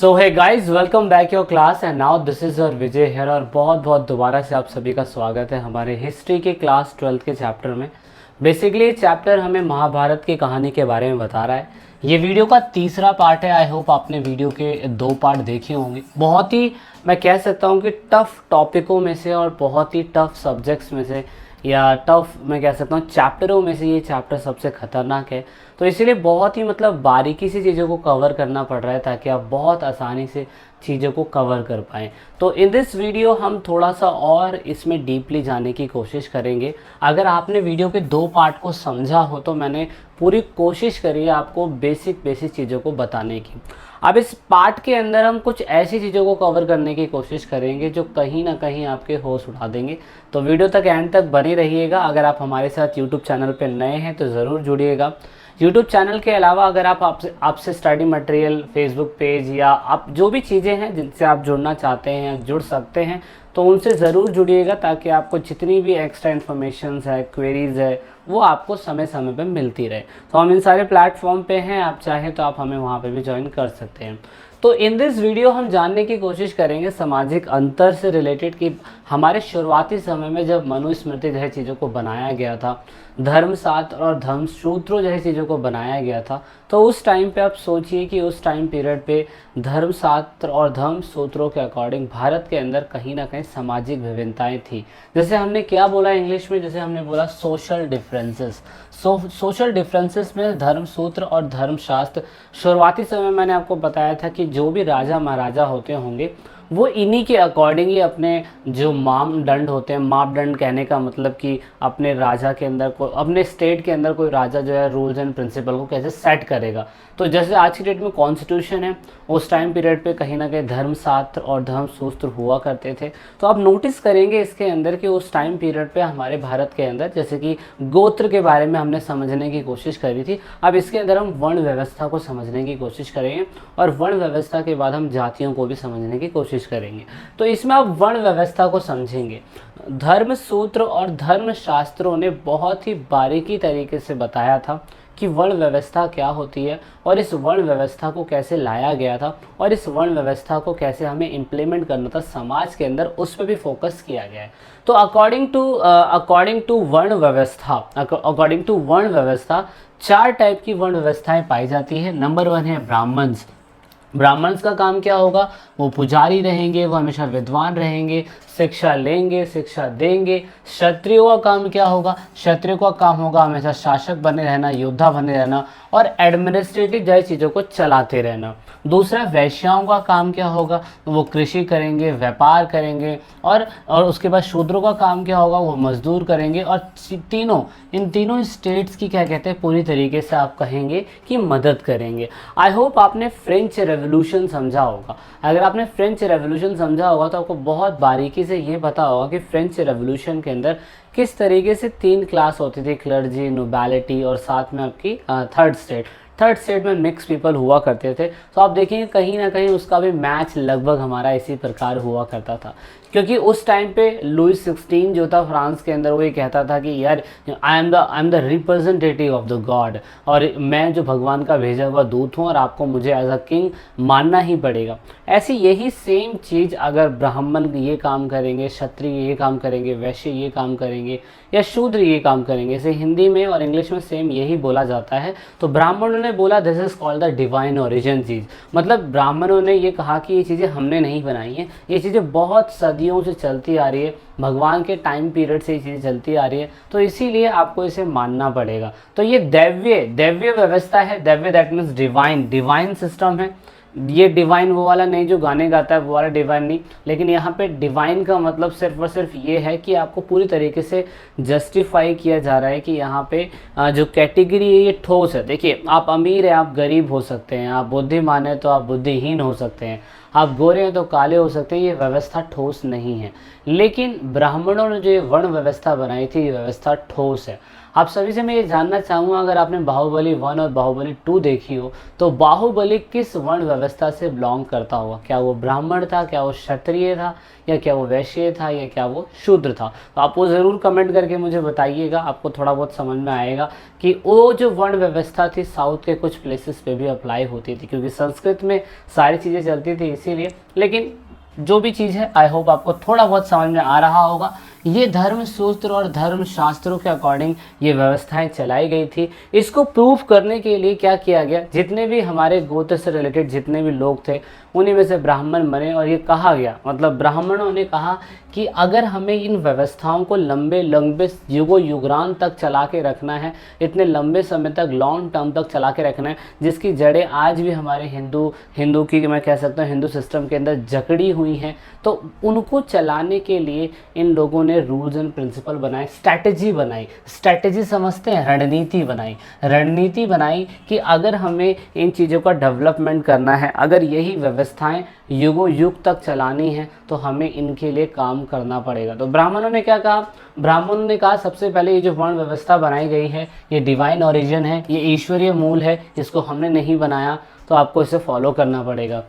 So hi guys, welcome back your class and now this is your Vijay here. और बहुत बहुत दोबारा से आप सभी का स्वागत है हमारे हिस्ट्री के क्लास 12th के चैप्टर में। बेसिकली ये चैप्टर हमें महाभारत की कहानी के बारे में बता रहा है। ये वीडियो का तीसरा पार्ट है। आई होप आपने वीडियो के 2 पार्ट देखे होंगे। बहुत ही मैं कह सकता हूँ कि टफ़ टॉपिकों में से और बहुत ही टफ़ सब्जेक्ट्स में से या टफ़ मैं कह सकता हूँ चैप्टरों में से ये चैप्टर सबसे ख़तरनाक है। तो इसीलिए बहुत ही बारीकी से चीज़ों को कवर करना पड़ रहा है ताकि आप बहुत आसानी से चीज़ों को कवर कर पाएँ। तो इन दिस वीडियो हम थोड़ा सा और इसमें डीपली जाने की कोशिश करेंगे। अगर आपने वीडियो के 2 पार्ट को समझा हो तो मैंने पूरी कोशिश करी है आपको बेसिक चीज़ों को बताने की। अब इस पार्ट के अंदर हम कुछ ऐसी चीज़ों को कवर करने की कोशिश करेंगे जो कहीं ना कहीं आपके होश उठा देंगे। तो वीडियो तक एंड तक बने रहिएगा। अगर आप हमारे साथ यूट्यूब चैनल पर नए हैं तो ज़रूर जुड़िएगा। यूट्यूब चैनल के अलावा अगर आपसे स्टडी मटेरियल, फेसबुक पेज या आप जो भी चीज़ें हैं जिनसे आप जुड़ना चाहते हैं या जुड़ सकते हैं तो उनसे ज़रूर जुड़िएगा ताकि आपको जितनी भी एक्स्ट्रा इन्फॉर्मेशंस है, क्वेरीज़ है, वो आपको समय समय पे मिलती रहे। तो हम इन सारे प्लेटफॉर्म पे हैं, आप चाहें तो आप हमें वहाँ पे भी ज्वाइन कर सकते हैं। तो इन दिस वीडियो हम जानने की कोशिश करेंगे सामाजिक अंतर से रिलेटेड कि हमारे शुरुआती समय में जब मनुस्मृति जैसी चीज़ों को बनाया गया था, धर्मशास्त्र और धर्मसूत्रों जैसी चीज़ों को बनाया गया था, तो उस टाइम पे आप सोचिए कि उस टाइम पीरियड पे धर्मशास्त्र और धर्मसूत्रों के अकॉर्डिंग भारत के अंदर कहीं ना कहीं सामाजिक विभिन्नताएं थी। जैसे हमने क्या बोला इंग्लिश में, जैसे हमने बोला सोशल डिफरेंसेस। सोशल डिफरेंसेस में धर्मसूत्र और धर्मशास्त्र शुरुआती समय मैंने आपको बताया था कि जो भी राजा महाराजा होते होंगे वो इन्हीं के अकॉर्डिंग ही अपने जो मापदंड होते हैं, मापदंड कहने का मतलब कि अपने राजा के अंदर को अपने स्टेट के अंदर कोई राजा जो है रूल्स एंड प्रिंसिपल को कैसे सेट करेगा। तो जैसे आज की डेट में कॉन्स्टिट्यूशन है, उस टाइम पीरियड पे कहीं ना कहीं धर्मशास्त्र और धर्मसूत्र हुआ करते थे। तो आप नोटिस करेंगे इसके अंदर कि उस टाइम पीरियड पे हमारे भारत के अंदर जैसे कि गोत्र के बारे में हमने समझने की कोशिश करी थी। अब इसके अंदर हम वर्ण व्यवस्था को समझने की कोशिश करेंगे और वर्ण व्यवस्था के बाद हम जातियों को भी समझने की कोशिश करेंगे। तो इसमें आप वर्ण व्यवस्था को समझेंगे। धर्मसूत्र और धर्मशास्त्रों ने बहुत ही बारीकी तरीके से बताया था कि वर्ण व्यवस्था क्या होती है और इस वर्ण व्यवस्था को कैसे लाया गया था और इस वर्ण व्यवस्था को कैसे हमें इम्प्लीमेंट करना था समाज के अंदर, उस पर भी फोकस किया गया है। तो अकॉर्डिंग टू वर्ण व्यवस्था 4 टाइप की वर्ण व्यवस्थाएं पाई जाती है। नंबर 1 है ब्राह्मण्स। ब्राह्मण्स का काम क्या होगा? वो पुजारी रहेंगे, वो हमेशा विद्वान रहेंगे, शिक्षा लेंगे, शिक्षा देंगे। क्षत्रियों का काम क्या होगा? क्षत्रियों का काम होगा हमेशा शासक बने रहना, योद्धा बने रहना और एडमिनिस्ट्रेटिव जैसी चीज़ों को चलाते रहना। दूसरा, वैश्याओं का काम क्या होगा? वो कृषि करेंगे, व्यापार करेंगे और उसके बाद शूद्रों का काम क्या होगा? वो मजदूर करेंगे। और इन तीनों स्टेट्स की क्या कहते हैं, पूरी तरीके से आप कहेंगे कि मदद करेंगे। आई होप आपने फ्रेंच रेवोल्यूशन समझा होगा। अगर आपने फ्रेंच रेवोल्यूशन समझा होगा तो आपको बहुत बारीकी से ये पता होगा कि फ्रेंच रेवोल्यूशन के अंदर किस तरीके से 3 क्लास होती थी, क्लर्जी, नोबैलिटी और साथ में आपकी थर्ड स्टेट में मिक्स पीपल हुआ करते थे। तो आप देखेंगे कहीं ना कहीं उसका भी मैच लगभग हमारा इसी प्रकार हुआ करता था, क्योंकि उस टाइम पे लुइस 16 जो था फ्रांस के अंदर, वो ये कहता था कि यार I am the representative of the God, और मैं जो भगवान का भेजा हुआ दूत हूँ और आपको मुझे एज अ किंग मानना ही पड़ेगा। ऐसी यही सेम चीज़ अगर ब्राह्मण ये काम करेंगे, क्षत्रिय ये काम करेंगे, वैश्य ये काम करेंगे या शूद्र ये काम करेंगे, इसे हिंदी में और इंग्लिश में सेम यही बोला जाता है। तो ब्राह्मणों ने बोला this is called the divine origin चीज़, मतलब ब्राह्मणों ने ये कहा कि ये चीज़ें हमने नहीं बनाई हैं, ये चीज़ें बहुत सदियों से चलती आ रही है, भगवान के टाइम पीरियड से ये चीज़ें चलती आ रही है, तो इसीलिए आपको इसे मानना पड़ेगा। तो ये दैव्य व्यवस्था है। दैव्य दैट मीन्स डिवाइन सिस्टम है। ये डिवाइन वो वाला नहीं जो गाने गाता है, वो वाला डिवाइन नहीं, लेकिन यहाँ पे डिवाइन का मतलब सिर्फ और सिर्फ ये है कि आपको पूरी तरीके से जस्टिफाई किया जा रहा है कि यहाँ पे जो कैटेगरी है ये ठोस है। देखिए, आप अमीर हैं, आप गरीब हो सकते हैं, आप बुद्धिमान हैं तो आप बुद्धिहीन हो सकते हैं, आप गोरे हैं तो काले हो सकते हैं, ये व्यवस्था ठोस नहीं है। लेकिन ब्राह्मणों ने जो ये वर्ण व्यवस्था बनाई थी, ये व्यवस्था ठोस है। आप सभी से मैं ये जानना चाहूँगा, अगर आपने बाहुबली 1 और बाहुबली 2 देखी हो तो बाहुबली किस वर्ण व्यवस्था से बिलोंग करता होगा? क्या वो ब्राह्मण था, क्या वो क्षत्रिय था, या क्या वो वैश्य था, या क्या वो शूद्र था? तो आप वो ज़रूर कमेंट करके मुझे बताइएगा, आपको थोड़ा बहुत समझ में आएगा कि वो जो वर्ण व्यवस्था थी साउथ के कुछ प्लेसेस पे भी अप्लाई होती थी, क्योंकि संस्कृत में सारी चीज़ें चलती थी इसीलिए। लेकिन जो भी चीज़ है आई होप आपको थोड़ा बहुत समझ में आ रहा होगा। ये धर्म सूत्र और धर्म शास्त्रों के अकॉर्डिंग ये व्यवस्थाएं चलाई गई थी। इसको प्रूफ करने के लिए क्या किया गया, जितने भी हमारे गोत्र से रिलेटेड जितने भी लोग थे उन्हीं में से ब्राह्मण बने, और ये कहा गया, मतलब ब्राह्मणों ने कहा कि अगर हमें इन व्यवस्थाओं को लंबे लंबे युगों युगरान तक चला के रखना है, इतने लंबे समय तक लॉन्ग टर्म तक चला के रखना है, जिसकी जड़ें आज भी हमारे हिंदू की मैं कह सकता हूँ हिंदू सिस्टम के अंदर जकड़ी हुई हैं, तो उनको चलाने के लिए इन लोगों ने रूल्स एंड प्रिंसिपल बनाए, स्ट्रैटेजी बनाई। स्ट्रैटेजी समझते हैं, रणनीति बनाई कि अगर हमें इन चीज़ों का डेवलपमेंट करना है, अगर यही व्यवस्थाएं युगों युग तक चलानी है तो हमें इनके लिए काम करना पड़ेगा। तो ब्राह्मणों ने क्या कहा? ब्राह्मणों ने कहा सबसे पहले ये जो वर्ण व्यवस्था बनाई गई है ये डिवाइन ओरिजिन है, ये ईश्वरीय मूल है, इसको हमने नहीं बनाया, तो आपको इसे फॉलो करना पड़ेगा।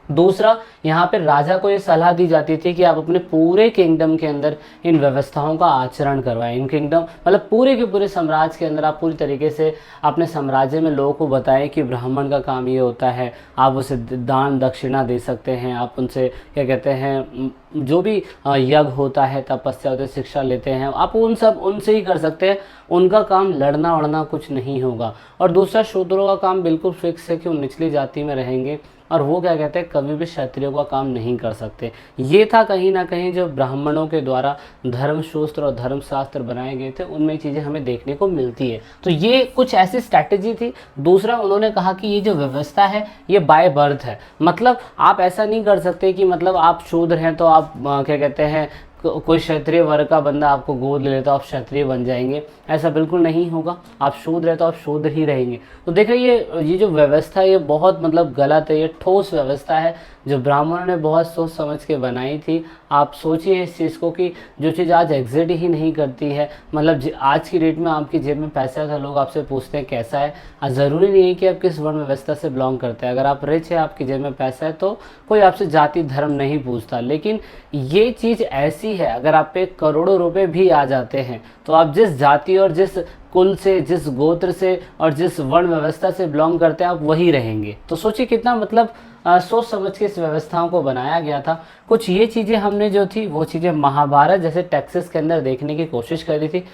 दूसरा, यहाँ पे राजा को ये सलाह दी जाती थी कि आप अपने पूरे किंगडम के अंदर इन व्यवस्थाओं का आचरण करवाएं। इन किंगडम मतलब पूरे के पूरे साम्राज्य के अंदर आप पूरी तरीके से अपने साम्राज्य में लोगों को बताएं कि ब्राह्मण का काम ये होता है, आप उसे दान दक्षिणा दे सकते हैं, आप उनसे क्या कहते हैं जो भी यज्ञ होता है, तपस्या होती है, शिक्षा लेते हैं, आप उनसे ही कर सकते हैं, उनका काम लड़ना वड़ना कुछ नहीं होगा। और दूसरा, शूद्रों का काम बिल्कुल फिक्स है कि वो निचली जाति में रहेंगे और वो क्या कहते हैं कभी भी क्षत्रियों का काम नहीं कर सकते। ये था कहीं ना कहीं जो ब्राह्मणों के द्वारा धर्मसूत्र और धर्मशास्त्र बनाए गए थे, उनमें चीज़ें हमें देखने को मिलती है। तो ये कुछ ऐसी स्ट्रैटेजी थी। दूसरा, उन्होंने कहा कि ये जो व्यवस्था है ये बाय बर्थ है, मतलब आप ऐसा नहीं कर सकते कि मतलब आप शूद्र हैं तो आप क्या कहते हैं कोई क्षत्रिय वर्ग का बंदा आपको गोद ले लेता तो आप क्षत्रिय बन जाएंगे, ऐसा बिल्कुल नहीं होगा। आप शूद्र है तो आप शूद्र ही रहेंगे। तो देखिए ये जो व्यवस्था है ये बहुत मतलब गलत है, ये ठोस व्यवस्था है जो ब्राह्मणों ने बहुत सोच समझ के बनाई थी। आप सोचिए इस चीज़ को कि जो चीज़ आज एग्जिट ही नहीं करती है, मतलब आज की डेट में आपकी जेब में पैसा था, लोग आपसे पूछते हैं कैसा है। ज़रूरी नहीं है कि आप किस वर्ण व्यवस्था से बिलोंग करते हैं, अगर आप रिच है, आपकी जेब में पैसा है, तो कोई आपसे जाति धर्म नहीं पूछता। लेकिन ये चीज़ ऐसी है, अगर आप पे करोड़ों रुपए भी आ जाते हैं तो आप जिस जाति और जिस कुल से, जिस गोत्र से और जिस वर्ण व्यवस्था से बिलोंग करते हैं आप वही रहेंगे। तो सोचिए कितना मतलब सोच समझ के इस व्यवस्थाओं को बनाया गया था। कुछ ये चीज़ें हमने जो थी वो चीज़ें महाभारत जैसे टेक्स्ट के अंदर देखने की कोशिश करी थी।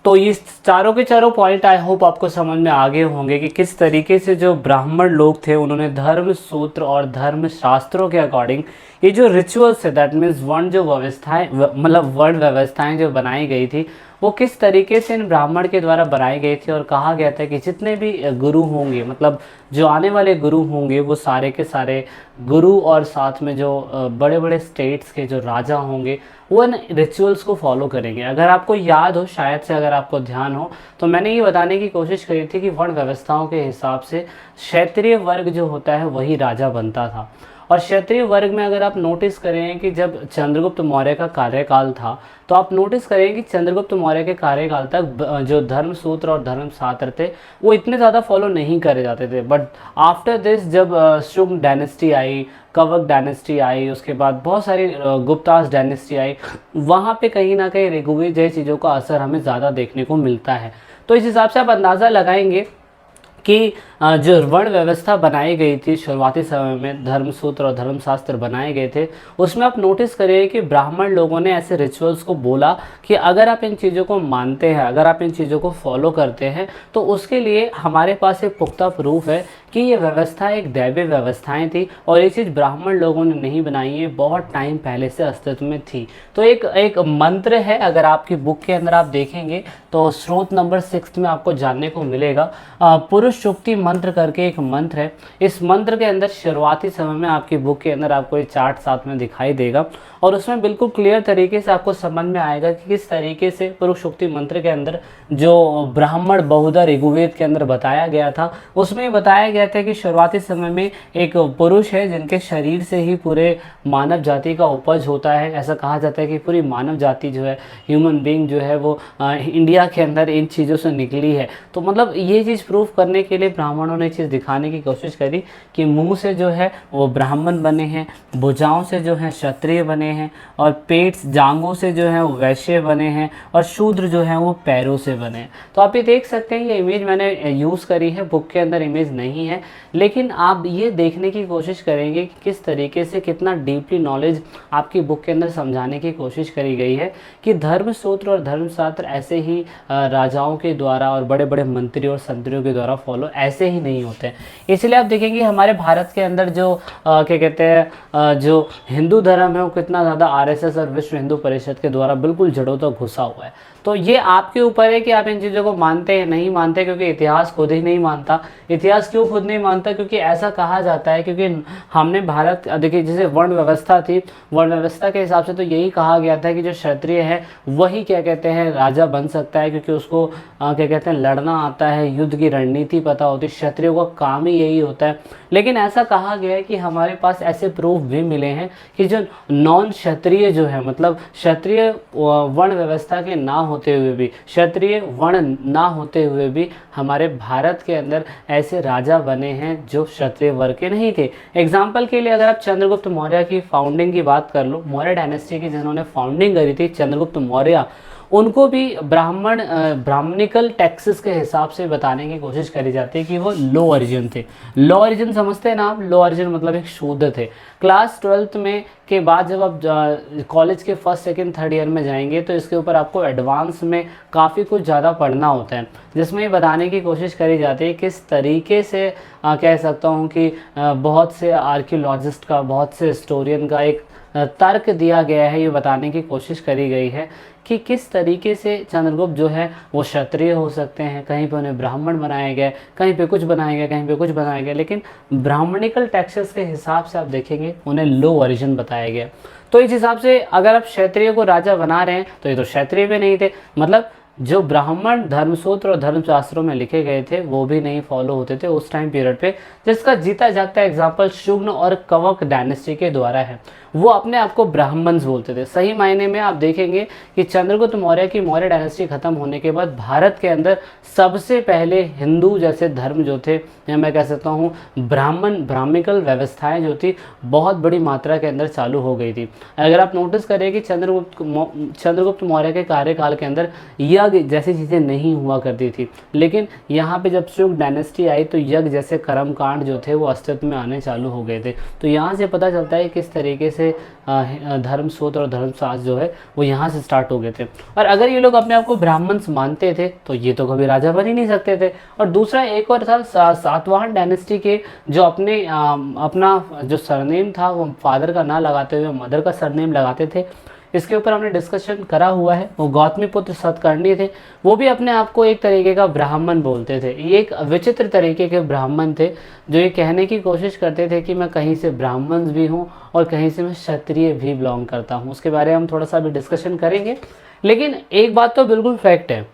तो ये चारों के चारों पॉइंट आई होप आपको समझ में आ गए होंगे कि किस तरीके से जो ब्राह्मण लोग थे उन्होंने धर्म सूत्र और धर्म शास्त्रों के अकॉर्डिंग ये जो रिचुअल्स है, दैट मीन्स वर्ण जो व्यवस्थाएं मतलब वर्ण व्यवस्थाएं जो बनाई गई थी वो किस तरीके से इन ब्राह्मण के द्वारा बनाई गई थी। और कहा गया था कि जितने भी गुरु होंगे, मतलब जो आने वाले गुरु होंगे वो सारे के सारे गुरु और साथ में जो बड़े बड़े स्टेट्स के जो राजा होंगे वो इन रिचुअल्स को फॉलो करेंगे। अगर आपको याद हो, शायद से अगर आपको ध्यान हो, तो मैंने ये बताने की कोशिश करी थी कि वर्ण व्यवस्थाओं के हिसाब से क्षत्रिय वर्ग जो होता है वही राजा बनता था। और क्षत्रिय वर्ग में अगर आप नोटिस करें कि जब चंद्रगुप्त मौर्य का कार्यकाल था तो आप नोटिस करें कि चंद्रगुप्त मौर्य के कार्यकाल तक जो धर्मसूत्र और धर्मशास्त्र थे वो इतने ज़्यादा फॉलो नहीं करे जाते थे। बट आफ्टर दिस जब शुंग डायनेस्टी आई, कवक डायनेस्टी आई, उसके बाद बहुत सारी गुप्तास डायनेस्टी आई, वहाँ पे कहीं ना कहीं ऋग्वेद जैसी चीज़ों का असर हमें ज़्यादा देखने को मिलता है। तो इस हिसाब से आप अंदाज़ा लगाएंगे कि जो वर्ण व्यवस्था बनाई गई थी शुरुआती समय में, धर्मसूत्र और धर्मशास्त्र बनाए गए थे, उसमें आप नोटिस करिए कि ब्राह्मण लोगों ने ऐसे रिचुअल्स को बोला कि अगर आप इन चीज़ों को मानते हैं, अगर आप इन चीज़ों को फॉलो करते हैं तो उसके लिए हमारे पास एक पुख्ता प्रूफ है कि ये व्यवस्था एक दैवीय व्यवस्थाएं थी और ये चीज़ ब्राह्मण लोगों ने नहीं बनाई है, बहुत टाइम पहले से अस्तित्व में थी। तो एक मंत्र है, अगर आपकी बुक के अंदर आप देखेंगे तो स्रोत नंबर 6 में आपको जानने को मिलेगा, पुरुष शुक्ति मंत्र करके एक मंत्र है। इस मंत्र के अंदर शुरुआती समय में आपकी बुक के अंदर आपको ये चार्ट साथ में दिखाई देगा और उसमें बिल्कुल क्लियर तरीके से आपको समझ में आएगा कि किस तरीके से पुरुष शुक्ति मंत्र के अंदर जो ब्राह्मण बहुधा ऋग्वेद के अंदर बताया गया था उसमें बताया गया जाता है कि शुरुआती समय में एक पुरुष है जिनके शरीर से ही पूरे मानव जाति का उपज होता है। ऐसा कहा जाता है कि पूरी मानव जाति जो है, ह्यूमन बीइंग जो है वो इंडिया के अंदर इन चीज़ों से निकली है। तो मतलब ये चीज़ प्रूव करने के लिए ब्राह्मणों ने चीज़ दिखाने की कोशिश करी कि मुंह से जो है वो ब्राह्मण बने हैं, भुजाओं से जो है क्षत्रिय बने हैं, और पेट जांघों से जो है वो वैश्य बने हैं, और शूद्र जो है वो पैरों से बने हैं। तो आप ये देख सकते हैं, ये इमेज मैंने यूज़ करी है, बुक के अंदर इमेज नहीं है, लेकिन आप ये देखने की कोशिश करेंगे कि किस तरीके से कितना डीपली नॉलेज आपकी बुक के अंदर समझाने की कोशिश करी गई है कि धर्मसूत्र और धर्मशास्त्र ऐसे ही राजाओं के द्वारा और बड़े बड़े मंत्री और संतरियों के द्वारा फॉलो ऐसे ही नहीं होते हैं। इसलिए आप देखेंगे हमारे भारत के अंदर जो क्या कहते हैं जो हिंदू धर्म है वो कितना ज़्यादा आरएसएस और विश्व हिंदू परिषद के द्वारा बिल्कुल जड़ों तक घुसा हुआ है। तो ये आपके ऊपर है कि आप इन चीज़ों को मानते हैं नहीं मानते, क्योंकि इतिहास खुद ही नहीं मानता। इतिहास क्यों खुद नहीं मानता? क्योंकि ऐसा कहा जाता है, क्योंकि हमने भारत देखिए जैसे वर्ण व्यवस्था थी, वर्ण व्यवस्था के हिसाब से तो यही कहा गया था कि जो क्षत्रिय है वही क्या कहते हैं राजा बन सकता है, क्योंकि उसको क्या कहते हैं लड़ना आता है, युद्ध की रणनीति पता होती है, क्षत्रियों का काम ही यही होता है। लेकिन ऐसा कहा गया है कि हमारे पास ऐसे प्रूफ भी मिले हैं कि जो नॉन क्षत्रिय जो है, मतलब क्षत्रिय वर्ण व्यवस्था के ना होते हुए भी, क्षत्रिय वर्ण ना होते हुए भी हमारे भारत के अंदर ऐसे राजा बने हैं जो क्षत्रिय वर्ग के नहीं थे। एग्जाम्पल के लिए अगर आप चंद्रगुप्त मौर्य की फाउंडिंग की बात कर लो, मौर्य डायनेस्टी की जिन्होंने फाउंडिंग करी थी चंद्रगुप्त मौर्य, उनको भी ब्राह्मणिकल टैक्सेस के हिसाब से बताने की कोशिश करी जाती है कि वो लो ओरिजिन थे। लो ओरिजिन समझते हैं ना आप? लो ओरिजिन मतलब एक शूद्र थे। क्लास 12th में के बाद जब आप कॉलेज के फर्स्ट सेकंड थर्ड ईयर में जाएंगे तो इसके ऊपर आपको एडवांस में काफ़ी कुछ ज़्यादा पढ़ना होता है, जिसमें ये बताने की कोशिश करी जाती है किस तरीके से कह सकता हूँ कि बहुत से आर्कियोलॉजिस्ट का, बहुत से हिस्टोरियन का एक तर्क दिया गया है, ये बताने की कोशिश करी गई है कि किस तरीके से चंद्रगुप्त जो है वो क्षत्रिय हो सकते हैं। कहीं पे उन्हें ब्राह्मण बनाया गया, कहीं पे कुछ बनाया गया, कहीं पे कुछ बनाया गया, लेकिन ब्राह्मणिकल टैक्सेस के हिसाब से आप देखेंगे उन्हें लो ओरिजिन बताया गया। तो इस हिसाब से अगर आप क्षत्रिय को राजा बना रहे हैं तो ये तो क्षत्रिय भी नहीं थे, मतलब जो ब्राह्मण धर्मसूत्र और धर्मशास्त्रों में लिखे गए थे वो भी नहीं फॉलो होते थे उस टाइम पीरियड पे, जिसका जीता जागता एग्जाम्पल शुंग और कवक डायनेस्टी के द्वारा है। वो अपने आप को ब्राह्मण्स बोलते थे। सही मायने में आप देखेंगे कि चंद्रगुप्त मौर्य की मौर्य डायनेस्टी खत्म होने के बाद भारत के अंदर सबसे पहले हिंदू जैसे धर्म जो थे, या मैं कह सकता हूँ ब्राह्मणिकल व्यवस्थाएं जो थी बहुत बड़ी मात्रा के अंदर चालू हो गई थी। अगर आप नोटिस करें कि चंद्रगुप्त मौर्य के कार्यकाल के अंदर यज्ञ जैसी चीज़ें नहीं हुआ करती थी, लेकिन यहाँ पे जब शुंग डायनेस्टी आई तो यज्ञ जैसे कर्मकांड जो थे वो अस्तित्व में आने चालू हो गए थे। तो यहाँ से पता चलता है किस तरीके से धर्मसूत्र और धर्मशास्त्र जो है वो यहाँ से स्टार्ट हो गए थे। और अगर ये लोग अपने आप को ब्राह्मण्स मानते थे तो ये तो कभी राजा बन ही नहीं सकते थे। और दूसरा एक और था सातवाहन डायनेस्टी के जो अपना जो सरनेम था वो फादर का ना लगाते हुए मदर का सरनेम लगाते थे। इसके ऊपर हमने डिस्कशन करा हुआ है। वो गौतमीपुत्र सतकर्णी थे, वो भी अपने आप को एक तरीके का ब्राह्मण बोलते थे। ये एक विचित्र तरीके के ब्राह्मण थे जो ये कहने की कोशिश करते थे कि मैं कहीं से ब्राह्मण भी हूँ और कहीं से मैं क्षत्रिय भी बिलोंग करता हूँ। उसके बारे में हम थोड़ा सा भी डिस्कशन करेंगे, लेकिन एक बात तो बिल्कुल फैक्ट है,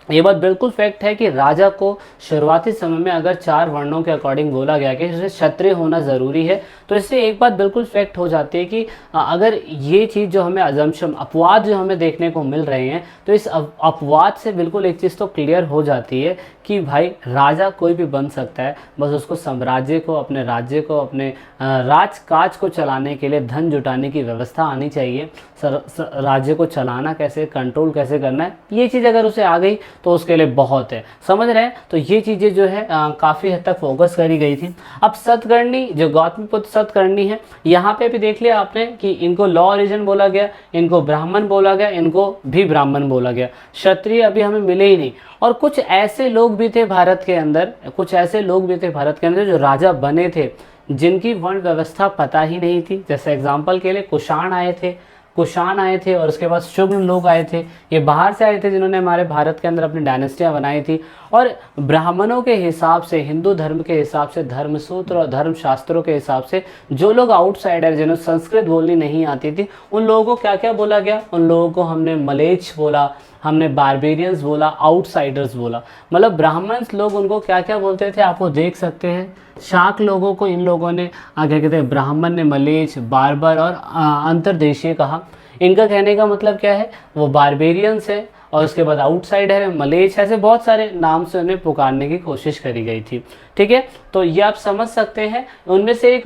ये बात बिल्कुल फैक्ट है कि राजा को शुरुआती समय में अगर 4 वर्णों के अकॉर्डिंग बोला गया कि उसे क्षत्रिय होना ज़रूरी है, तो इससे एक बात बिल्कुल फैक्ट हो जाती है कि अगर ये चीज़ जो हमें अजम्पशन अपवाद जो हमें देखने को मिल रहे हैं, तो इस अपवाद से बिल्कुल एक चीज़ तो क्लियर हो जाती है कि भाई राजा कोई भी बन सकता है, बस उसको साम्राज्य को, अपने राज्य को, अपने राजकाज को चलाने के लिए धन जुटाने की व्यवस्था आनी चाहिए। राज्य को चलाना कैसे, कंट्रोल कैसे करना है, ये चीज़ अगर उसे आ गई तो उसके लिए बहुत है, समझ रहे हैं। तो ये चीज़ें जो है काफ़ी हद तक फोकस करी गई थी। अब सतकर्णी जो गौतमीपुत्र सतकर्णी है, यहाँ पे भी देख लिया आपने कि इनको लॉ ओरिजिन बोला गया, इनको ब्राह्मण बोला गया, इनको भी ब्राह्मण बोला गया, क्षत्रिय अभी हमें मिले ही नहीं। और कुछ ऐसे लोग भी थे भारत के अंदर, जो राजा बने थे जिनकी वर्ण व्यवस्था पता ही नहीं थी। जैसे एग्जाम्पल के लिए कुषाण आए थे। कुषाण आए थे और उसके बाद शुंग लोग आए थे। ये बाहर से आए थे जिन्होंने हमारे भारत के अंदर अपनी डायनेस्टियाँ बनाई थी। और ब्राह्मणों के हिसाब से, हिंदू धर्म के हिसाब से, धर्मसूत्र और धर्मशास्त्रों के हिसाब से जो लोग आउटसाइडर, जिन्हें संस्कृत बोलनी नहीं आती थी, उन लोगों को क्या क्या बोला गया? उन लोगों को हमने मलेच्छ बोला, हमने बारबेरियंस बोला, आउटसाइडर्स बोला। मतलब ब्राह्मण्स लोग उनको क्या क्या बोलते थे, आपको देख सकते हैं। शाक लोगों को इन लोगों ने क्या कहते हैं, ब्राह्मण ने मलेच्छ, बार्बर और अंतर्देशीय कहा। इनका कहने का मतलब क्या है? वो बारबेरियंस है और उसके बाद आउटसाइडर है, मलेच्छ, ऐसे बहुत सारे नाम से उन्हें पुकारने की कोशिश करी गई थी। ठीक है, तो ये आप समझ सकते हैं। उनमें से एक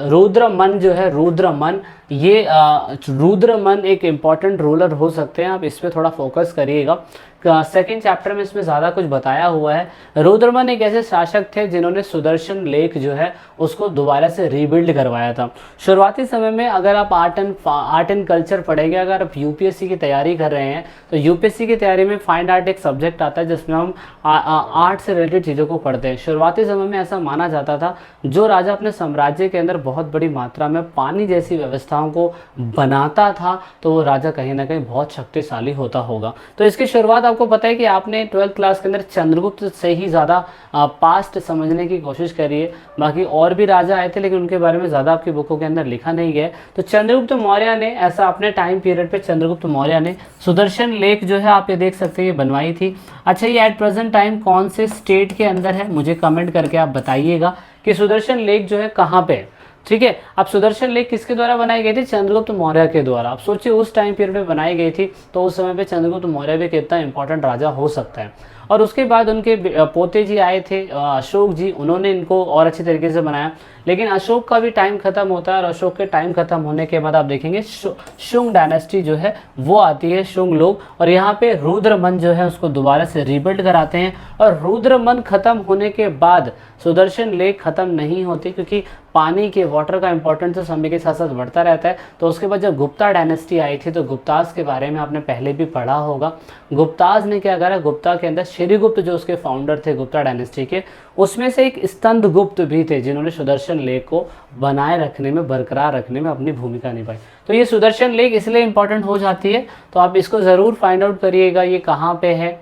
रुद्रमन जो है, रुद्रमन, ये रुद्रमन एक इम्पॉर्टेंट रूलर हो सकते हैं। आप इस पर थोड़ा फोकस करिएगा। सेकंड चैप्टर में इसमें ज़्यादा कुछ बताया हुआ है। रुद्रमन एक ऐसे शासक थे जिन्होंने सुदर्शन लेक जो है उसको दोबारा से रीबिल्ड करवाया था। शुरुआती समय में अगर आप आर्ट एंड कल्चर पढ़ेंगे, अगर आप यूपीएससी की तैयारी कर रहे हैं तो यूपीएससी की तैयारी में फाइंड आर्ट एक सब्जेक्ट आता है जिसमें हम आर्ट से रिलेटेड चीज़ों को पढ़ते हैं। शुरुआती समय में ऐसा माना जाता था जो राजा अपने साम्राज्य के अंदर बहुत बड़ी मात्रा में पानी जैसी व्यवस्थाओं को बनाता था तो वो राजा कहीं ना कहीं बहुत शक्तिशाली होता होगा। तो इसकी शुरुआत आपको पता है कि आपने 12th क्लास के अंदर चंद्रगुप्त से ही ज़्यादा पास्ट समझने की कोशिश करी है। बाकी और भी राजा आए थे लेकिन उनके बारे में ज़्यादा आपकी बुकों के अंदर लिखा नहीं गया है। तो चंद्रगुप्त मौर्य ने ऐसा अपने टाइम पीरियड पे चंद्रगुप्त मौर्य ने सुदर्शन लेक जो है, आप ये देख सकते हैं, ये बनवाई थी। अच्छा, ये एट प्रेजेंट टाइम कौन से स्टेट के अंदर है, मुझे कमेंट करके आप बताइएगा कि सुदर्शन लेक जो है कहाँ पे है। ठीक है, अब सुदर्शन लेक किसके द्वारा बनाई गई थी? चंद्रगुप्त मौर्य के द्वारा। आप सोचिए उस टाइम पीरियड में बनाई गई थी तो उस समय पे चंद्रगुप्त मौर्य भी कितना इंपॉर्टेंट राजा हो सकता है। और उसके बाद उनके पोते जी आए थे, अशोक जी, उन्होंने इनको और अच्छी तरीके से बनाया। लेकिन अशोक का भी टाइम खत्म होता है और अशोक के टाइम खत्म होने के बाद आप देखेंगे शुंग डायनेस्टी जो है वो आती है, शुंग लोग, और यहाँ पे रुद्रमन जो है उसको दोबारा से रीबिल्ड कराते हैं। और रुद्रमन खत्म होने के बाद सुदर्शन लेक खत्म नहीं होती क्योंकि पानी के, वाटर का इंपॉर्टेंस समय के साथ साथ बढ़ता रहता है। तो उसके बाद जब गुप्ता डायनेस्टी आई थी तो गुप्ताज के बारे में आपने पहले भी पढ़ा होगा। गुप्ताज ने क्या करा, गुप्ता के अंदर श्रीगुप्त जो उसके फाउंडर थे गुप्ता डायनेस्टी के, उसमें से एक स्कंदगुप्त भी थे जिन्होंने सुदर्शन लेक को बनाए रखने में, बरकरार रखने में अपनी भूमिका निभाई। तो ये सुदर्शन लेक इसलिए इंपॉर्टेंट हो जाती है, तो आप इसको ज़रूर फाइंड आउट करिएगा ये कहाँ पे है,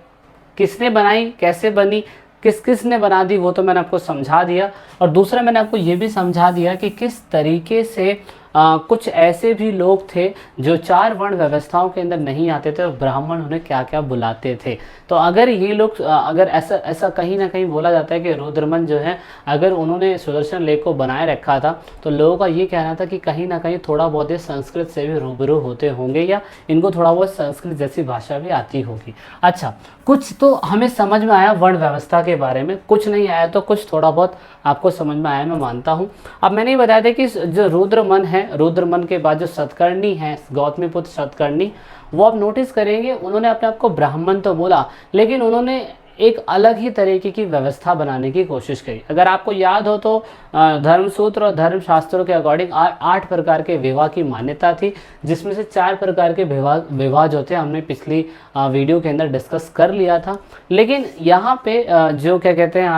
किसने बनाई, कैसे बनी, किस किस ने बना दी, वो तो मैंने आपको समझा दिया। और दूसरा मैंने आपको ये भी समझा दिया कि किस तरीके से कुछ ऐसे भी लोग थे जो 4 वर्ण व्यवस्थाओं के अंदर नहीं आते थे और ब्राह्मण उन्हें क्या क्या बुलाते थे। तो अगर ये लोग, अगर ऐसा कहीं ना कहीं बोला जाता है कि रुद्रमन जो है अगर उन्होंने सुदर्शन लेक को बनाए रखा था तो लोगों का ये कहना था कि कहीं ना कहीं थोड़ा बहुत ये संस्कृत से भी रूबरू होते होंगे या इनको थोड़ा बहुत संस्कृत जैसी भाषा भी आती होगी। अच्छा, कुछ तो हमें समझ में आया वर्ण व्यवस्था के बारे में, कुछ नहीं आया तो कुछ थोड़ा बहुत आपको समझ में आया, मैं मानता हूँ। अब मैंने ये बताया था कि जो रुद्रमन है, रुद्रमन के बाद जो सतकर्णी है, गौतमीपुत्र सतकर्णी, वो आप नोटिस करेंगे उन्होंने अपने आप को ब्राह्मण तो बोला लेकिन उन्होंने एक अलग ही तरीके की व्यवस्था बनाने की कोशिश करी। अगर आपको याद हो तो धर्मसूत्र और धर्मशास्त्रों के अकॉर्डिंग 8 प्रकार के विवाह की मान्यता थी, जिसमें से 4 प्रकार के विवाह जो थे हमने पिछली वीडियो के अंदर डिस्कस कर लिया था। लेकिन यहाँ पे जो क्या कहते हैं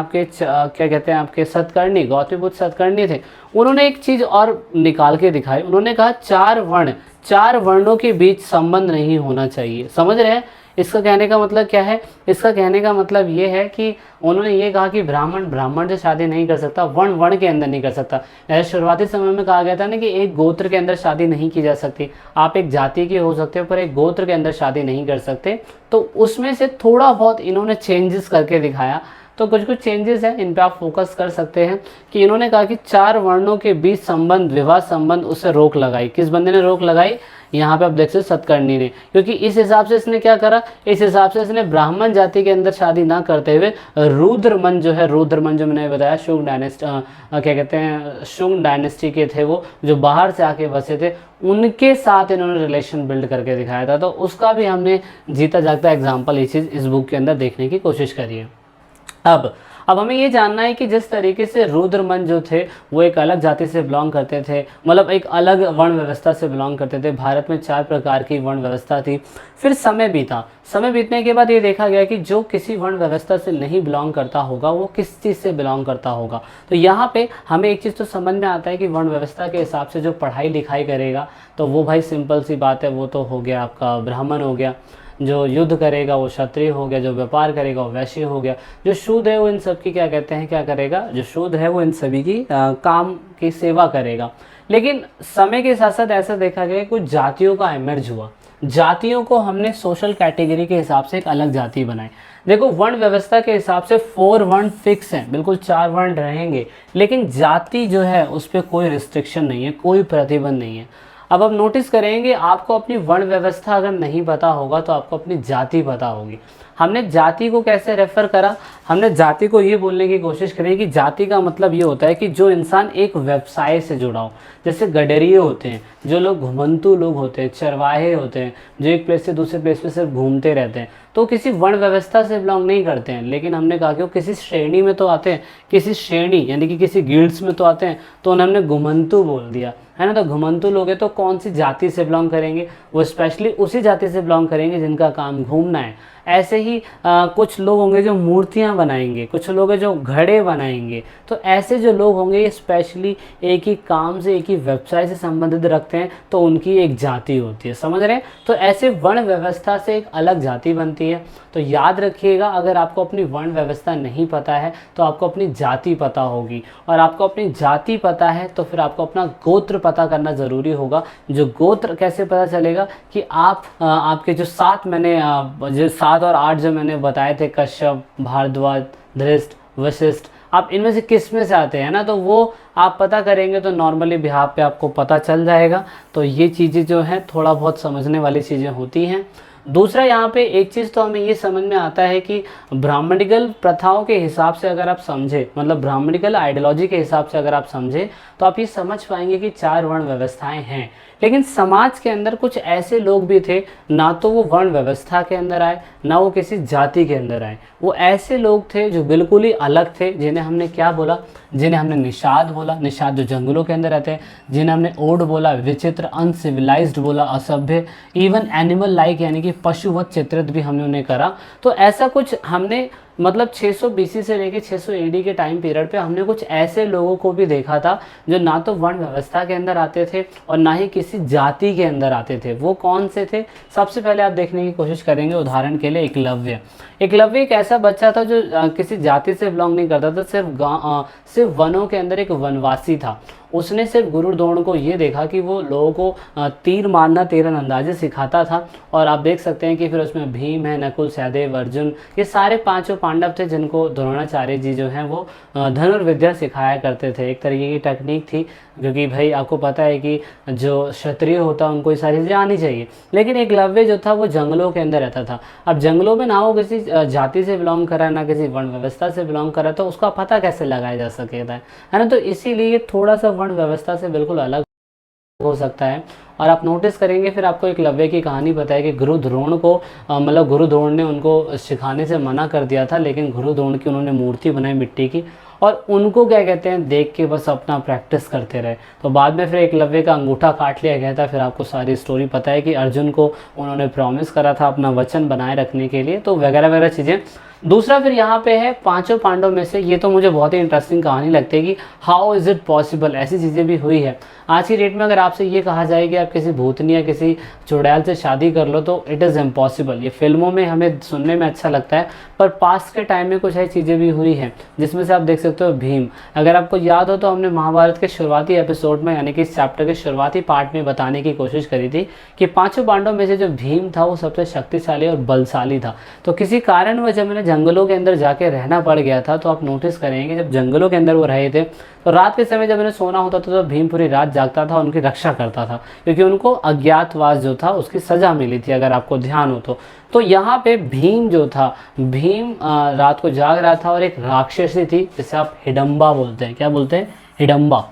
आपके सतकर्णी, गौतमीपुत्र सतकर्णी थे, उन्होंने एक चीज़ और निकाल के दिखाई। उन्होंने कहा 4 वर्णों के बीच संबंध नहीं होना चाहिए। समझ रहे हैं इसका कहने का मतलब क्या है? इसका कहने का मतलब ये है कि उन्होंने ये कहा कि ब्राह्मण से शादी नहीं कर सकता, वर्ण के अंदर नहीं कर सकता। जैसे शुरुआती समय में कहा गया था ना कि एक गोत्र के अंदर शादी नहीं की जा सकती, आप एक जाति के हो सकते हो पर एक गोत्र के अंदर शादी नहीं कर सकते। तो उसमें से थोड़ा बहुत इन्होंने चेंजेस करके दिखाया। तो कुछ चेंजेस हैं, इन पे आप फोकस कर सकते हैं कि इन्होंने कहा कि 4 वर्णों के बीच संबंध, विवाह संबंध, उससे रोक लगाई। किस बंदे ने रोक लगाई? यहाँ पे आप देख सकते सतकर्णी ने, क्योंकि इस हिसाब से इसने क्या करा, इस हिसाब से इसने ब्राह्मण जाति के अंदर शादी ना करते हुए रुद्रमन जो मैंने बताया शुंग डायनेस्टी के थे, वो जो बाहर से आके बसे थे, उनके साथ इन्होंने रिलेशन बिल्ड करके दिखाया था। तो उसका भी हमने जीता जागता एग्जाम्पल ये चीज़ इस बुक के अंदर देखने की कोशिश करी है। अब हमें ये जानना है कि जिस तरीके से रुद्रमन जो थे वो एक अलग जाति से बिलोंग करते थे, मतलब एक अलग वर्ण व्यवस्था से बिलोंग करते थे। भारत में 4 प्रकार की वर्ण व्यवस्था थी। फिर समय बीता, समय बीतने के बाद ये देखा गया कि जो किसी वर्ण व्यवस्था से नहीं बिलोंग करता होगा वो किस चीज़ से बिलोंग करता होगा। तो यहाँ पे हमें एक चीज़ तो समझ में आता है कि वर्ण व्यवस्था के हिसाब से जो पढ़ाई लिखाई करेगा तो वो भाई सिंपल सी बात है, वो तो हो गया आपका ब्राह्मण हो गया। जो युद्ध करेगा वो क्षत्रिय हो गया, जो व्यापार करेगा वो वैश्य हो गया, जो शूद्र है वो इन सब की क्या कहते हैं, क्या करेगा, जो शूद्र है वो इन सभी की काम की सेवा करेगा। लेकिन समय के साथ साथ ऐसा देखा गया कुछ जातियों का इमर्ज हुआ। जातियों को हमने सोशल कैटेगरी के हिसाब से एक अलग जाति बनाई। देखो वर्ण व्यवस्था के हिसाब से 4 वर्ण फिक्स हैं, बिल्कुल 4 वर्ण रहेंगे, लेकिन जाति जो है उस पर कोई रिस्ट्रिक्शन नहीं है, कोई प्रतिबंध नहीं है। अब आप नोटिस करेंगे आपको अपनी वर्ण व्यवस्था अगर नहीं पता होगा तो आपको अपनी जाति पता होगी। हमने जाति को कैसे रेफर करा, हमने जाति को ये बोलने की कोशिश करी कि जाति का मतलब ये होता है कि जो इंसान एक व्यवसाय से जुड़ा हो। जैसे गडरिये होते हैं, जो लोग घुमंतू लोग होते हैं, चरवाहे होते हैं, जो एक प्लेस से दूसरे प्लेस पे सिर्फ घूमते रहते हैं, तो किसी वर्ण व्यवस्था से बिलोंग नहीं करते हैं। लेकिन हमने कहा कि वो किसी श्रेणी में तो आते हैं, किसी श्रेणी यानी कि किसी गिल्ड्स में तो आते हैं, तो उन्हें हमने घुमंतू बोल दिया, है ना। तो घुमंतू लोग हैं तो कौन सी जाति से बिलोंग करेंगे, वो स्पेशली उसी जाति से बिलोंग करेंगे जिनका काम घूमना है। ऐसे ही कुछ लोग होंगे जो मूर्तियां बनाएंगे, कुछ लोग हैं जो घड़े बनाएंगे। तो ऐसे जो लोग होंगे ये स्पेशली एक ही काम से, एक ही व्यवसाय से संबंधित रखते हैं, तो उनकी एक जाति होती है, समझ रहे हैं। तो ऐसे वर्ण व्यवस्था से एक अलग जाति बनती है। तो याद रखिएगा अगर आपको अपनी वर्ण व्यवस्था नहीं पता है तो आपको अपनी जाति पता होगी, और आपको अपनी जाति पता है तो फिर आपको अपना गोत्र पता करना ज़रूरी होगा। जो गोत्र कैसे पता चलेगा कि आपके जो 7 मैंने जो 7 और 8 जो मैंने बताए थे, कश्यप, भारद्वाज, धृष्ट, वशिष्ठ, आप इनमें से किस में से आते हैं ना, तो वो आप पता करेंगे तो नॉर्मली बिहाफ पे आपको पता चल जाएगा। तो ये चीज़ें जो हैं थोड़ा बहुत समझने वाली चीज़ें होती हैं। दूसरा यहाँ पे एक चीज़ तो हमें ये समझ में आता है कि ब्राह्मणिकल प्रथाओं के हिसाब से अगर आप समझे, मतलब ब्राह्मणिकल आइडियोलॉजी के हिसाब से अगर आप समझे, तो आप ये समझ पाएंगे कि 4 वर्ण व्यवस्थाएं हैं। लेकिन समाज के अंदर कुछ ऐसे लोग भी थे, ना तो वो वर्ण व्यवस्था के अंदर आए, ना वो किसी जाति के अंदर आए। वो ऐसे लोग थे जो बिल्कुल ही अलग थे, जिन्हें हमने क्या बोला, जिन्हें हमने निषाद बोला, निषाद जो जंगलों के अंदर रहते हैं, जिन्हें हमने ओड बोला, विचित्र, अनसिविलाइज्ड बोला, असभ्य, इवन एनिमल लाइक यानी कि पशुवत चित्रित भी हमने उन्हें करा। तो ऐसा कुछ हमने मतलब 600 BC से लेके 600 AD के टाइम पीरियड पे हमने कुछ ऐसे लोगों को भी देखा था जो ना तो वर्ण व्यवस्था के अंदर आते थे और ना ही किसी जाति के अंदर आते थे। वो कौन से थे, सबसे पहले आप देखने की कोशिश करेंगे। उदाहरण के लिए एकलव्य। एकलव्य एक ऐसा बच्चा था जो किसी जाति से बिलोंग नहीं करता था, सिर्फ वनों के अंदर एक वनवासी था। उसने सिर्फ गुरु द्रोण को ये देखा कि वो लोगों को तीर मारना, तीरंदाजी सिखाता था। और आप देख सकते हैं कि फिर उसमें भीम है, नकुल, सहदेव, अर्जुन, ये सारे 5 पांडव थे जिनको द्रोणाचार्य जी जो हैं वो धनुर्विद्या सिखाया करते थे। एक तरीके की टेक्निक थी, क्योंकि भाई आपको पता है कि जो क्षत्रिय होता है उनको ये सारी चीज़ें आनी चाहिए। लेकिन एकलव्य जो था वो जंगलों के अंदर रहता था। अब जंगलों में ना वो किसी जाति से बिलोंग करा, ना किसी वर्ण व्यवस्था से बिलोंग करा, तो उसका पता कैसे लगाया जा सकेगा, है ना। तो इसीलिए थोड़ा सा वर्ण व्यवस्था से बिल्कुल अलग हो सकता है। और आप नोटिस करेंगे फिर आपको एकलव्य की कहानी पता है कि गुरु द्रोण को मतलब गुरु द्रोण ने उनको सिखाने से मना कर दिया था, लेकिन गुरु द्रोण की उन्होंने मूर्ति बनाई मिट्टी की, और उनको क्या कहते हैं देख के बस अपना प्रैक्टिस करते रहे। तो बाद में फिर एकलव्य का अंगूठा काट लिया गया था। फिर आपको सारी स्टोरी पता है कि अर्जुन को उन्होंने प्रॉमिस करा था अपना वचन बनाए रखने के लिए, तो वगैरह वगैरह चीज़ें। दूसरा फिर यहाँ पे है 5 पांडव में से, ये तो मुझे बहुत ही इंटरेस्टिंग कहानी लगती है कि हाउ इज़ इट पॉसिबल, ऐसी चीज़ें भी हुई है। आज की डेट में अगर आपसे ये कहा जाए कि आप किसी भूतनी या किसी चुड़ैल से शादी कर लो तो इट इज़ इम्पॉसिबल। ये फिल्मों में हमें सुनने में अच्छा लगता है, पर पास्ट के टाइम में कुछ ऐसी चीज़ें भी हुई हैं, जिसमें से आप देख सकते हो भीम। अगर आपको याद हो तो हमने महाभारत के शुरुआती एपिसोड में यानी कि इस चैप्टर के शुरुआती पार्ट में बताने की कोशिश करी थी कि 5 पांडव में से जो भीम था वो सबसे शक्तिशाली और बलशाली था। तो किसी कारणवश जब मैंने जंगलों के अंदर जाके रहना पड़ गया था, तो आप नोटिस करेंगे जब जंगलों के अंदर वो रहे थे तो रात के समय जब उन्हें सोना होता था तो भीम पूरी रात जागता था, उनकी रक्षा करता था, क्योंकि उनको अज्ञातवास जो था उसकी सज़ा मिली थी, अगर आपको ध्यान हो तो यहाँ पे भीम जो था, भीम रात को जाग रहा था और एक राक्षसी थी जिसे आप हिडम्बा बोलते हैं। क्या बोलते हैं? हिडम्बा।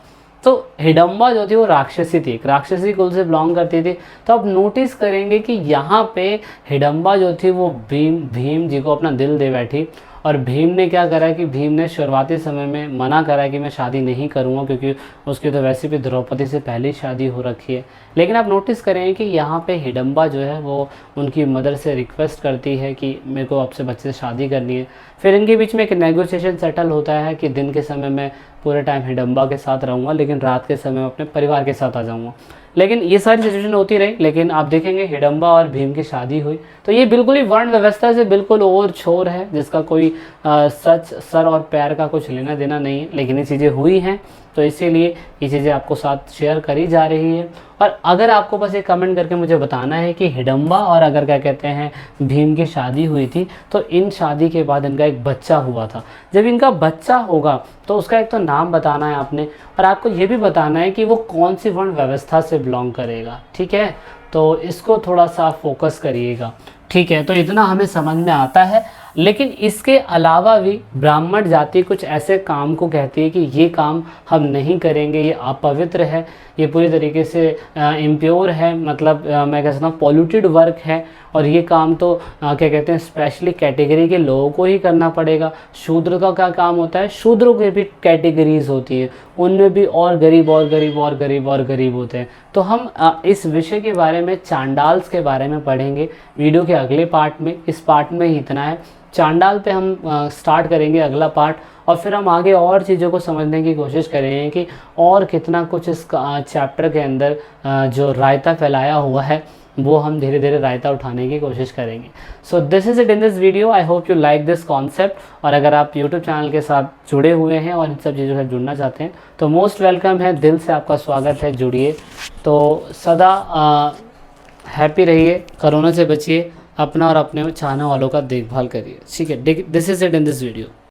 तो हिडम्बा जो थी वो राक्षसी थी, एक राक्षसी कुल से बिलोंग करती थी। तो आप नोटिस करेंगे कि यहाँ पे हिडम्बा जो थी वो भीम जी को अपना दिल दे बैठी, और भीम ने क्या करा कि भीम ने शुरुआती समय में मना करा कि मैं शादी नहीं करूँगा, क्योंकि उसकी तो वैसे भी द्रौपदी से पहले ही शादी हो रखी है। लेकिन आप नोटिस करें कि यहाँ पे हिडम्बा जो है वो उनकी मदर से रिक्वेस्ट करती है कि मेरे को आपसे बच्चे से शादी करनी है। फिर इनके बीच में एक नेगोशिएशन सेटल होता है कि दिन के समय मैं पूरे टाइम हिडम्बा के साथ रहूँगा, लेकिन रात के समय मैं अपने परिवार के साथ आ जाऊँगा। लेकिन ये सारी सिचुएशन होती रही, लेकिन आप देखेंगे हिडम्बा और भीम की शादी हुई तो ये बिल्कुल ही वर्ण व्यवस्था से बिल्कुल और छोर है, जिसका कोई सच सर और पैर का कुछ लेना देना नहीं है। लेकिन ये चीज़ें हुई हैं तो इसीलिए ये चीज़ें आपको साथ शेयर करी जा रही है। और अगर आपको बस एक कमेंट करके मुझे बताना है कि हिडम्बा और अगर क्या कहते हैं भीम की शादी हुई थी तो इन शादी के बाद इनका एक बच्चा हुआ था। जब इनका बच्चा होगा तो उसका एक तो नाम बताना है आपने, और आपको ये भी बताना है कि वो कौन सी वर्ण व्यवस्था से बिलोंग करेगा। ठीक है, तो इसको थोड़ा सा फोकस करिएगा। ठीक है, तो इतना हमें समझ में आता है। लेकिन इसके अलावा भी ब्राह्मण जाति कुछ ऐसे काम को कहती है कि ये काम हम नहीं करेंगे, ये अपवित्र है, ये पूरी तरीके से इम्प्योर है, मतलब मैं कह सकता हूँ पॉल्यूटेड वर्क है, और ये काम तो क्या कहते हैं स्पेशली कैटेगरी के लोगों को ही करना पड़ेगा। शूद्र का क्या काम होता है, शूद्रों की भी कैटेगरीज होती है, उनमें भी और गरीब और गरीब और गरीब और गरीब होते हैं। तो हम इस विषय के बारे में, चांडाल्स के बारे में पढ़ेंगे वीडियो के अगले पार्ट में। इस पार्ट में ही इतना है, चांडाल पे हम स्टार्ट करेंगे अगला पार्ट, और फिर हम आगे और चीज़ों को समझने की कोशिश करेंगे कि और कितना कुछ इस चैप्टर के अंदर जो रायता फैलाया हुआ है वो हम धीरे धीरे रायता उठाने की कोशिश करेंगे। So this is it in this video. I hope you like this concept. और अगर आप यूट्यूब चैनल के साथ जुड़े हुए हैं और इन सब चीज़ों से जुड़ना चाहते हैं तो मोस्ट वेलकम है, दिल से आपका स्वागत है, जुड़िए। तो सदा हैप्पी रहिए, कोरोना से बचिए, अपना और अपने चाहने वालों का देखभाल करिए। ठीक है, this is it in this video.